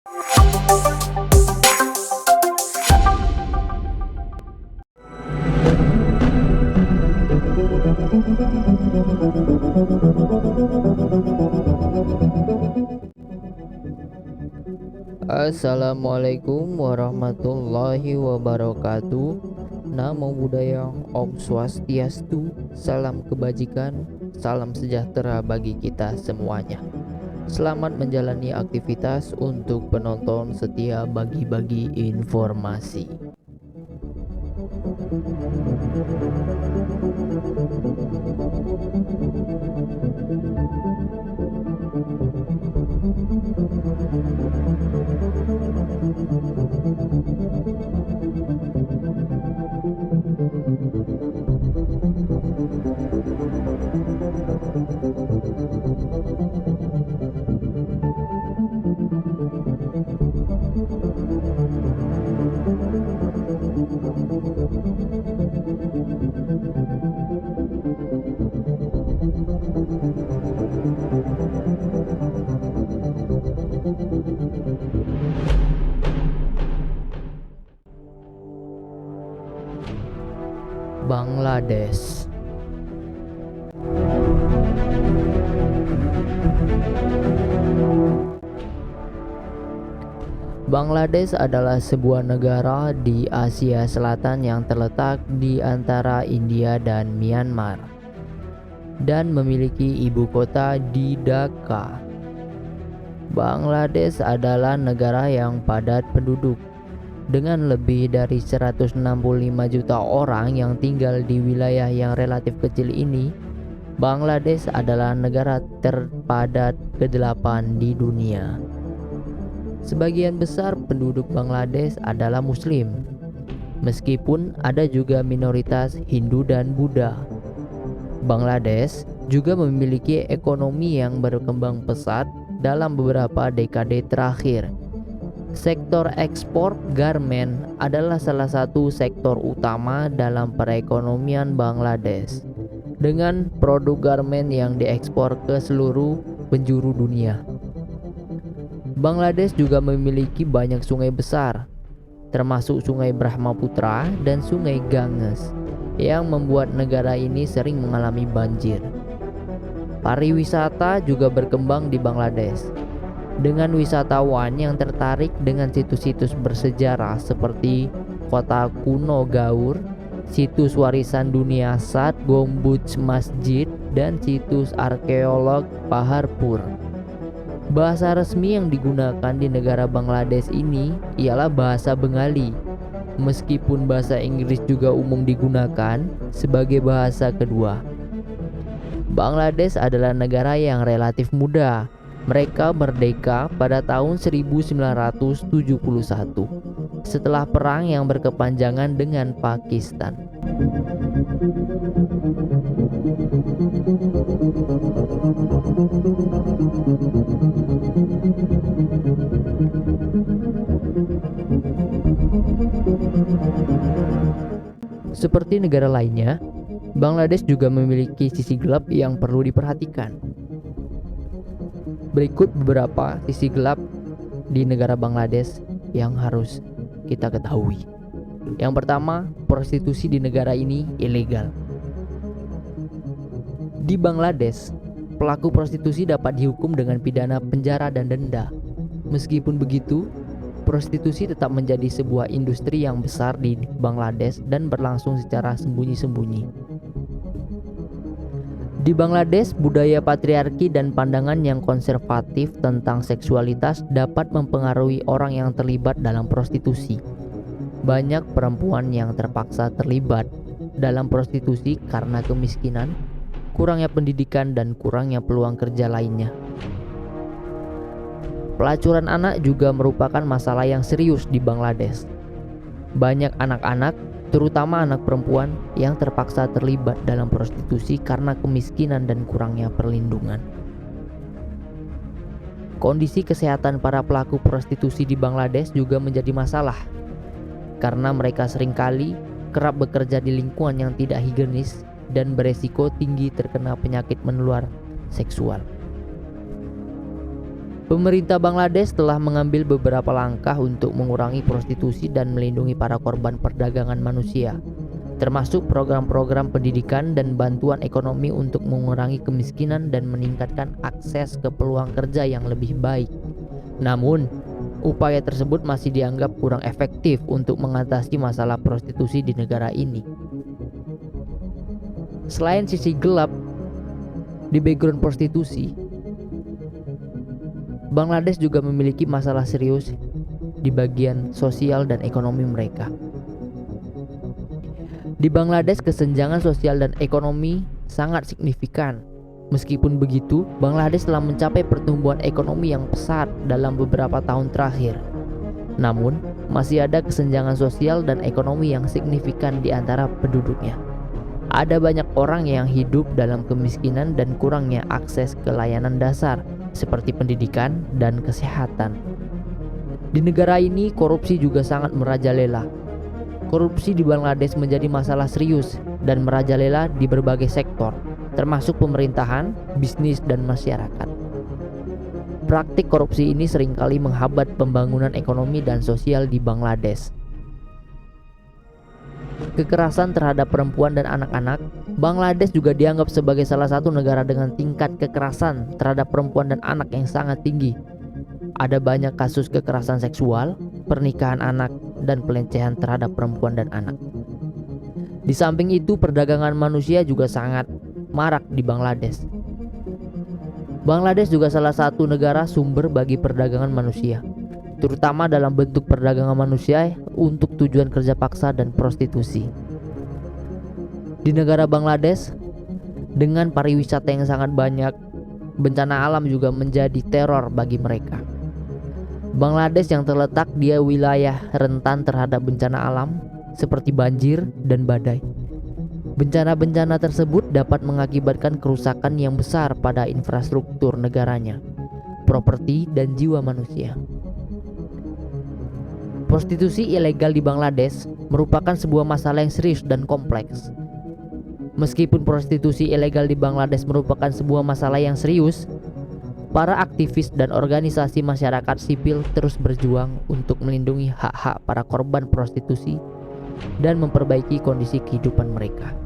Assalamualaikum warahmatullahi wabarakatuh. Namo Buddhaya, Om Swastiastu, salam kebajikan, salam sejahtera bagi kita semuanya. Selamat menjalani aktivitas untuk penonton setia bagi-bagi informasi. Bangladesh. Bangladesh adalah sebuah negara di Asia Selatan yang terletak di antara India dan Myanmar dan memiliki ibu kota di Dhaka. Bangladesh adalah negara yang padat penduduk dengan lebih dari 165 juta orang yang tinggal di wilayah yang relatif kecil ini. Bangladesh adalah negara terpadat ke-8 di dunia. Sebagian besar penduduk Bangladesh adalah Muslim, meskipun ada juga minoritas Hindu dan Buddha. Bangladesh juga memiliki ekonomi yang berkembang pesat dalam beberapa dekade terakhir. Sektor ekspor garmen adalah salah satu sektor utama dalam perekonomian Bangladesh, dengan produk garmen yang diekspor ke seluruh penjuru dunia. Bangladesh juga memiliki banyak sungai besar, termasuk Sungai Brahmaputra dan Sungai Ganges, yang membuat negara ini sering mengalami banjir. Pariwisata juga berkembang di Bangladesh, dengan wisatawan yang tertarik dengan situs-situs bersejarah seperti kota kuno Gaur, situs warisan dunia Sad Gombuj Masjid, dan situs arkeolog Paharpur. Bahasa resmi yang digunakan di negara Bangladesh ini ialah bahasa Bengali, meskipun bahasa Inggris juga umum digunakan sebagai bahasa kedua. Bangladesh adalah negara yang relatif muda. Mereka merdeka pada tahun 1971 setelah perang yang berkepanjangan dengan Pakistan. Seperti negara lainnya, Bangladesh juga memiliki sisi gelap yang perlu diperhatikan. Berikut beberapa sisi gelap di negara Bangladesh yang harus kita ketahui. Yang pertama, prostitusi di negara ini ilegal. Di Bangladesh, pelaku prostitusi dapat dihukum dengan pidana penjara dan denda. Meskipun begitu, prostitusi tetap menjadi sebuah industri yang besar di Bangladesh dan berlangsung secara sembunyi-sembunyi. Di Bangladesh, budaya patriarki dan pandangan yang konservatif tentang seksualitas dapat mempengaruhi orang yang terlibat dalam prostitusi. Banyak perempuan yang terpaksa terlibat dalam prostitusi karena kemiskinan, kurangnya pendidikan, dan kurangnya peluang kerja lainnya. Pelacuran anak juga merupakan masalah yang serius di Bangladesh. Banyak anak-anak, terutama anak perempuan, yang terpaksa terlibat dalam prostitusi karena kemiskinan dan kurangnya perlindungan. Kondisi kesehatan para pelaku prostitusi di Bangladesh juga menjadi masalah, karena mereka seringkali kerap bekerja di lingkungan yang tidak higienis dan beresiko tinggi terkena penyakit menular seksual. Pemerintah Bangladesh telah mengambil beberapa langkah untuk mengurangi prostitusi dan melindungi para korban perdagangan manusia, termasuk program-program pendidikan dan bantuan ekonomi untuk mengurangi kemiskinan dan meningkatkan akses ke peluang kerja yang lebih baik. Namun, upaya tersebut masih dianggap kurang efektif untuk mengatasi masalah prostitusi di negara ini. Selain sisi gelap di background prostitusi, Bangladesh juga memiliki masalah serius di bagian sosial dan ekonomi mereka. Di Bangladesh, kesenjangan sosial dan ekonomi sangat signifikan. Meskipun begitu, Bangladesh telah mencapai pertumbuhan ekonomi yang pesat dalam beberapa tahun terakhir. Namun, masih ada kesenjangan sosial dan ekonomi yang signifikan di antara penduduknya. Ada banyak orang yang hidup dalam kemiskinan dan kurangnya akses ke layanan dasar seperti pendidikan dan kesehatan. Di negara ini, korupsi juga sangat merajalela. Korupsi di Bangladesh menjadi masalah serius dan merajalela di berbagai sektor, termasuk pemerintahan, bisnis, dan masyarakat. Praktik korupsi ini seringkali menghambat pembangunan ekonomi dan sosial di Bangladesh. Kekerasan terhadap perempuan dan anak-anak, Bangladesh juga dianggap sebagai salah satu negara dengan tingkat kekerasan terhadap perempuan dan anak yang sangat tinggi. Ada banyak kasus kekerasan seksual, pernikahan anak, dan pelecehan terhadap perempuan dan anak. Di samping itu, perdagangan manusia juga sangat marak di Bangladesh. Bangladesh juga salah satu negara sumber bagi perdagangan manusia, terutama dalam bentuk perdagangan manusia untuk tujuan kerja paksa dan prostitusi. Di negara Bangladesh, dengan pariwisata yang sangat banyak, bencana alam juga menjadi teror bagi mereka. Bangladesh yang terletak di wilayah rentan terhadap bencana alam seperti banjir dan badai. Bencana-bencana tersebut dapat mengakibatkan kerusakan yang besar pada infrastruktur negaranya, properti, dan jiwa manusia. Prostitusi ilegal di Bangladesh merupakan sebuah masalah yang serius dan kompleks. Meskipun prostitusi ilegal di Bangladesh merupakan sebuah masalah yang serius, para aktivis dan organisasi masyarakat sipil terus berjuang untuk melindungi hak-hak para korban prostitusi dan memperbaiki kondisi kehidupan mereka.